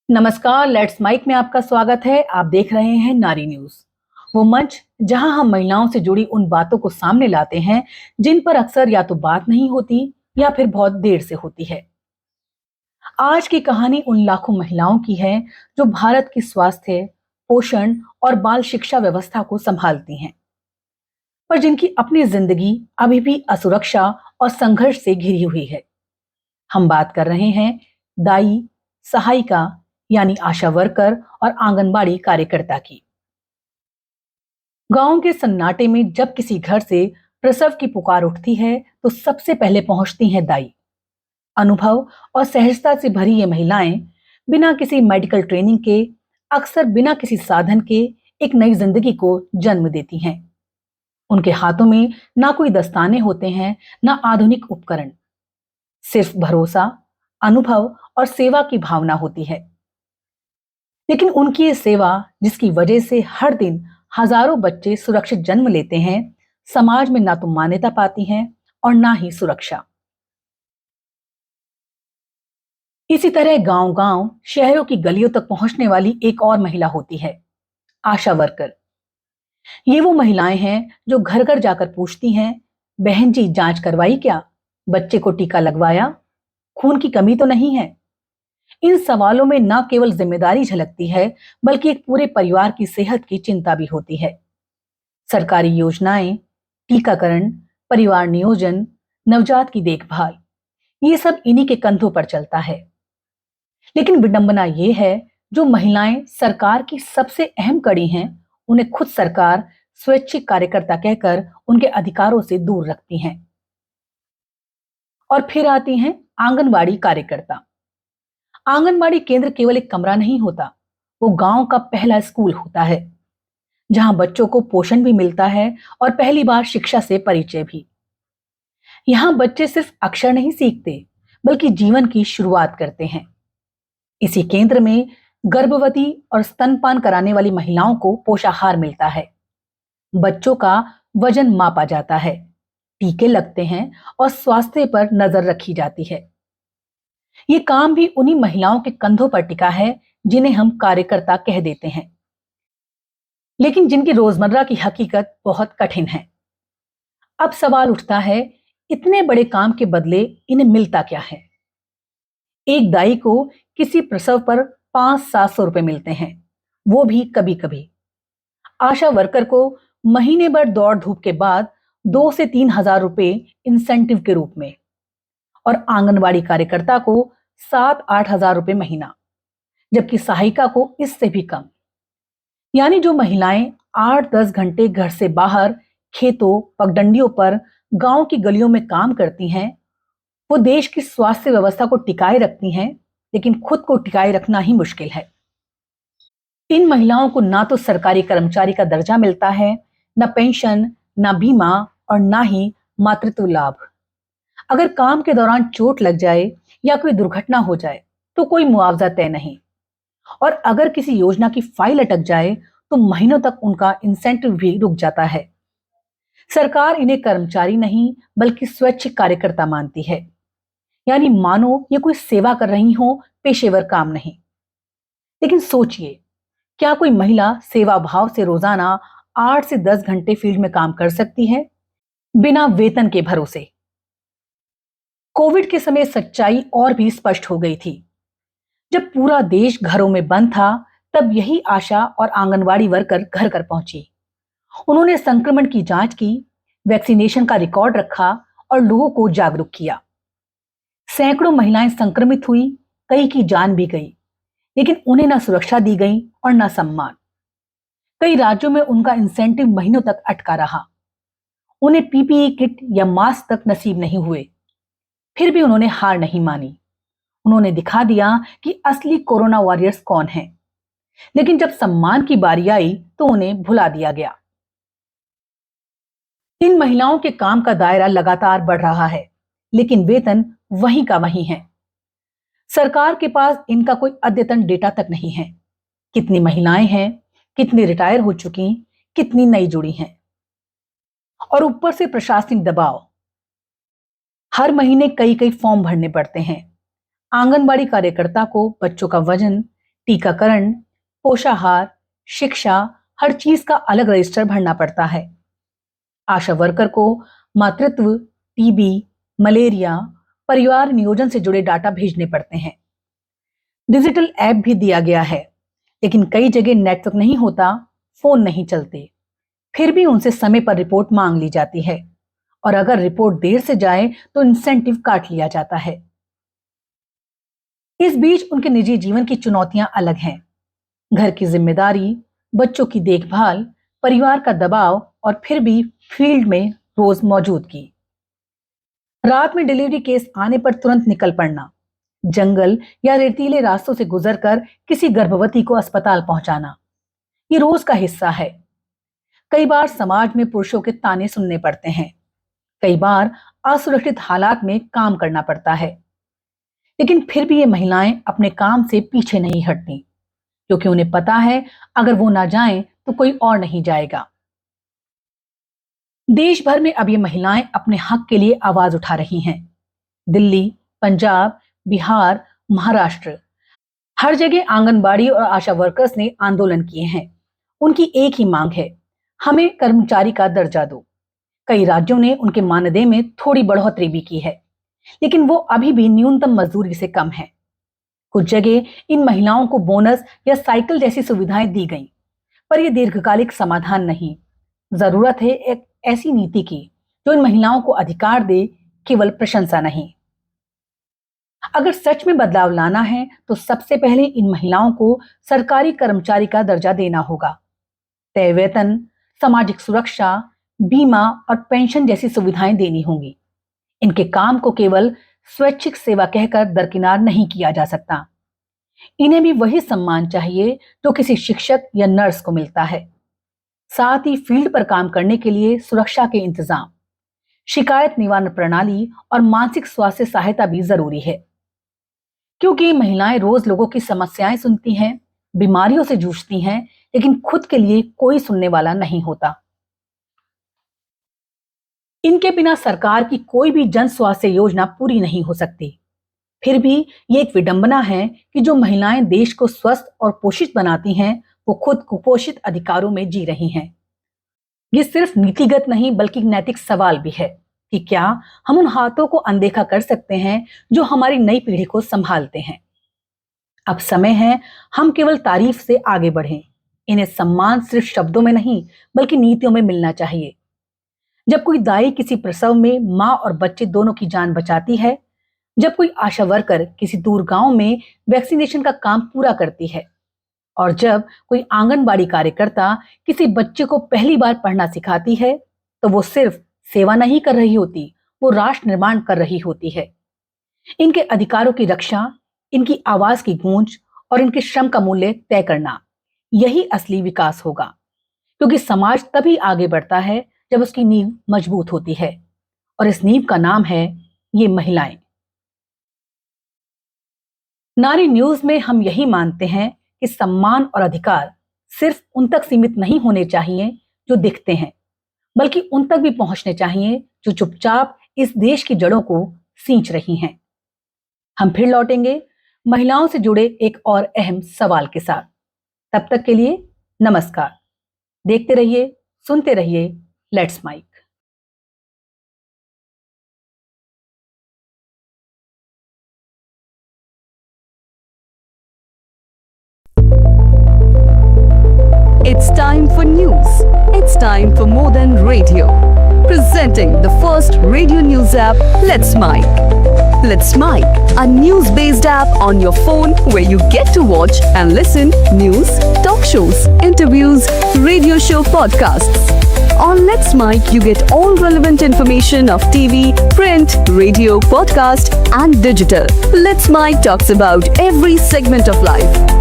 नमस्कार, let's mic में आपका स्वागत है। आप देख रहे हैं नारी न्यूज, वो मंच जहां हम महिलाओं से जुड़ी उन बातों को सामने लाते हैं जिन पर अक्सर या तो बात नहीं होती या फिर बहुत देर से होती है। आज की कहानी उन लाखों महिलाओं की है जो भारत की स्वास्थ्य, पोषण और बाल शिक्षा व्यवस्था को संभालती हैं, पर जिनकी अपनी जिंदगी अभी भी असुरक्षा और संघर्ष से घिरी हुई है। हम बात कर रहे हैं दाई, सहायिका यानी आशा वर्कर और आंगनबाड़ी कार्यकर्ता की। गांव के सन्नाटे में जब किसी घर से प्रसव की पुकार उठती है तो सबसे पहले पहुंचती हैं दाई। अनुभव और सहजता से भरी ये महिलाएं बिना किसी मेडिकल ट्रेनिंग के, अक्सर बिना किसी साधन के एक नई जिंदगी को जन्म देती हैं। उनके हाथों में ना कोई दस्ताने होते हैं, ना आधुनिक उपकरण, सिर्फ भरोसा, अनुभव और सेवा की भावना होती है। लेकिन उनकी ये सेवा, जिसकी वजह से हर दिन हजारों बच्चे सुरक्षित जन्म लेते हैं, समाज में ना तो मान्यता पाती हैं और ना ही सुरक्षा। इसी तरह गांव गांव, शहरों की गलियों तक पहुंचने वाली एक और महिला होती है, आशा वर्कर। ये वो महिलाएं हैं जो घर घर जाकर पूछती हैं, बहन जी जांच करवाई क्या? बच्चे को टीका लगवाया? खून की कमी तो नहीं है? इन सवालों में न केवल जिम्मेदारी झलकती है, बल्कि एक पूरे परिवार की सेहत की चिंता भी होती है। सरकारी योजनाएं, टीकाकरण, परिवार नियोजन, नवजात की देखभाल, ये सब इन्हीं के कंधों पर चलता है। लेकिन विडंबना ये है, जो महिलाएं सरकार की सबसे अहम कड़ी हैं, उन्हें खुद सरकार स्वैच्छिक कार्यकर्ता कहकर उनके अधिकारों से दूर रखती हैं। और फिर आती हैं आंगनबाड़ी कार्यकर्ता। आंगनबाड़ी केंद्र केवल एक कमरा नहीं होता, वो गांव का पहला स्कूल होता है, जहां बच्चों को पोषण भी मिलता है और पहली बार शिक्षा से परिचय भी। यहाँ बच्चे सिर्फ अक्षर नहीं सीखते, बल्कि जीवन की शुरुआत करते हैं। इसी केंद्र में गर्भवती और स्तनपान कराने वाली महिलाओं को पोषाहार मिलता है, बच्चों का वजन मापा जाता है, टीके लगते हैं और स्वास्थ्य पर नजर रखी जाती है। ये काम भी उन्हीं महिलाओं के कंधों पर टिका है जिन्हें हम कार्यकर्ता कह देते हैं, लेकिन जिनकी रोजमर्रा की हकीकत बहुत कठिन है। अब सवाल उठता है, इतने बड़े काम के बदले इन्हें मिलता क्या है? एक दाई को किसी प्रसव पर 500-700 रुपए मिलते हैं, वो भी कभी कभी। आशा वर्कर को महीने भर दौड़ धूप के बाद 2 से 3 हजार रुपए इंसेंटिव के रूप में, और आंगनबाड़ी कार्यकर्ता को 7-8 हजार रुपए महीना, जबकि सहायिका को इससे भी कम। यानी जो महिलाएं 8-10 घंटे घर से बाहर, खेतों, पगडंडियों पर, गांव की गलियों में काम करती हैं, वो देश की स्वास्थ्य व्यवस्था को टिकाए रखती हैं, लेकिन खुद को टिकाए रखना ही मुश्किल है। इन महिलाओं को ना तो सरकारी कर्मचारी का दर्जा मिलता है, ना पेंशन, ना बीमा और ना ही मातृत्व लाभ। अगर काम के दौरान चोट लग जाए या कोई दुर्घटना हो जाए तो कोई मुआवजा तय नहीं, और अगर किसी योजना की फाइल अटक जाए तो महीनों तक उनका इंसेंटिव भी रुक जाता है। सरकार इन्हें कर्मचारी नहीं बल्कि स्वैच्छिक कार्यकर्ता मानती है, यानी मानो ये कोई सेवा कर रही हो, पेशेवर काम नहीं। लेकिन सोचिए, क्या कोई महिला सेवा भाव से रोजाना 8 से 10 घंटे फील्ड में काम कर सकती है, बिना वेतन के भरोसे? कोविड के समय सच्चाई और भी स्पष्ट हो गई थी। जब पूरा देश घरों में बंद था, तब यही आशा और आंगनवाड़ी वर्कर घर घर पहुंची। उन्होंने संक्रमण की जांच की, वैक्सीनेशन का रिकॉर्ड रखा और लोगों को जागरूक किया। सैकड़ों महिलाएं संक्रमित हुई, कई की जान भी गई, लेकिन उन्हें ना सुरक्षा दी गई और ना सम्मान। कई राज्यों में उनका इंसेंटिव महीनों तक अटका रहा। उन्हें पीपीई किट या मास्क तक नसीब नहीं हुए। फिर भी उन्होंने हार नहीं मानी। उन्होंने दिखा दिया कि असली कोरोना वॉरियर्स कौन हैं। लेकिन जब सम्मान की बारी आई तो उन्हें भुला दिया गया। इन महिलाओं के काम का दायरा लगातार बढ़ रहा है, लेकिन वेतन वहीं का वहीं है। सरकार के पास इनका कोई अद्यतन डेटा तक नहीं है। कितनी महिलाएं हैं, कितनी रिटायर हो चुकी, कितनी नई जुड़ी हैं। और ऊपर से प्रशासनिक दबाव। हर महीने कई कई फॉर्म भरने पड़ते हैं। आंगनबाड़ी कार्यकर्ता को बच्चों का वजन, टीकाकरण, पोषाहार, शिक्षा, हर चीज का अलग रजिस्टर भरना पड़ता है। आशा वर्कर को मातृत्व, टीबी, मलेरिया, परिवार नियोजन से जुड़े डाटा भेजने पड़ते हैं। डिजिटल ऐप भी दिया गया है, लेकिन कई जगह नेटवर्क नहीं होता, फोन नहीं चलते। फिर भी उनसे समय पर रिपोर्ट मांग ली जाती है और अगर रिपोर्ट देर से जाए तो इंसेंटिव काट लिया जाता है। इस बीच उनके निजी जीवन की चुनौतियां अलग हैं। घर की जिम्मेदारी, बच्चों की देखभाल, परिवार का दबाव और फिर भी फील्ड में रोज मौजूदगी। रात में डिलीवरी केस आने पर तुरंत निकल पड़ना, जंगल या रेतीले रास्तों से गुजरकर किसी गर्भवती को अस्पताल पहुंचाना, ये रोज का हिस्सा है। कई बार समाज में पुरुषों के ताने सुनने पड़ते हैं, कई बार असुरक्षित हालात में काम करना पड़ता है, लेकिन फिर भी ये महिलाएं अपने काम से पीछे नहीं हटती, क्योंकि उन्हें पता है अगर वो ना जाएं तो कोई और नहीं जाएगा। देश भर में अब ये महिलाएं अपने हक के लिए आवाज उठा रही हैं। दिल्ली, पंजाब, बिहार, महाराष्ट्र, हर जगह आंगनबाड़ी और आशा वर्कर्स ने आंदोलन किए हैं। उनकी एक ही मांग है, हमें कर्मचारी का दर्जा दो। कई राज्यों ने उनके मानदेय में थोड़ी बढ़ोतरी भी की है, लेकिन वो अभी भी न्यूनतम मजदूरी से कम है। कुछ जगह इन महिलाओं को बोनस या साइकिल जैसी सुविधाएं दी गई, पर यह दीर्घकालिक समाधान नहीं। जरूरत है एक ऐसी नीति की जो इन महिलाओं को अधिकार दे, केवल प्रशंसा नहीं। अगर सच में बदलाव लाना है तो सबसे पहले इन महिलाओं को सरकारी कर्मचारी का दर्जा देना होगा। तय वेतन, सामाजिक सुरक्षा, बीमा और पेंशन जैसी सुविधाएं देनी होंगी। इनके काम को केवल स्वैच्छिक सेवा कहकर दरकिनार नहीं किया जा सकता। इन्हें भी वही सम्मान चाहिए जो किसी शिक्षक या नर्स को मिलता है। साथ ही फील्ड पर काम करने के लिए सुरक्षा के इंतजाम, शिकायत निवारण प्रणाली और मानसिक स्वास्थ्य सहायता भी जरूरी है, क्योंकि महिलाएं रोज लोगों की समस्याएं सुनती हैं, बीमारियों से जूझती हैं, लेकिन खुद के लिए कोई सुनने वाला नहीं होता। इनके बिना सरकार की कोई भी जन स्वास्थ्य योजना पूरी नहीं हो सकती। फिर भी ये एक विडंबना है कि जो महिलाएं देश को स्वस्थ और पोषित बनाती हैं, वो खुद कुपोषित अधिकारों में जी रही हैं। ये सिर्फ नीतिगत नहीं बल्कि नैतिक सवाल भी है कि क्या हम उन हाथों को अनदेखा कर सकते हैं जो हमारी नई पीढ़ी को संभालते हैं। अब समय है हम केवल तारीफ से आगे बढ़ें। इन्हें सम्मान सिर्फ शब्दों में नहीं बल्कि नीतियों में मिलना चाहिए। जब कोई दाई किसी प्रसव में माँ और बच्चे दोनों की जान बचाती है, जब कोई आशा वर्कर किसी दूर गांव में वैक्सीनेशन का काम पूरा करती है, और जब कोई आंगनबाड़ी कार्यकर्ता किसी बच्चे को पहली बार पढ़ना सिखाती है, तो वो सिर्फ सेवा नहीं कर रही होती, वो राष्ट्र निर्माण कर रही होती है। इनके अधिकारों की रक्षा, इनकी आवाज की गूंज और इनके श्रम का मूल्य तय करना, यही असली विकास होगा, क्योंकि समाज तभी आगे बढ़ता है जब उसकी नींव मजबूत होती है, और इस नींव का नाम है ये महिलाएं। नारी न्यूज में हम यही मानते हैं कि सम्मान और अधिकार सिर्फ उन तक सीमित नहीं होने चाहिए जो दिखते हैं, बल्कि उन तक भी पहुंचने चाहिए जो चुपचाप इस देश की जड़ों को सींच रही हैं। हम फिर लौटेंगे महिलाओं से जुड़े एक और अहम सवाल के साथ। तब तक के लिए नमस्कार। देखते रहिए, सुनते रहिए let's mike. It's time for news. It's time for more than radio. Presenting the first radio news app, Let's Mic. Let's Mic, a news-based app on your phone where you get to watch and listen news, talk shows, interviews, radio show podcasts. On Let's Mic, you get all relevant information of TV, print, radio, podcast, and digital. Let's Mic talks about every segment of life.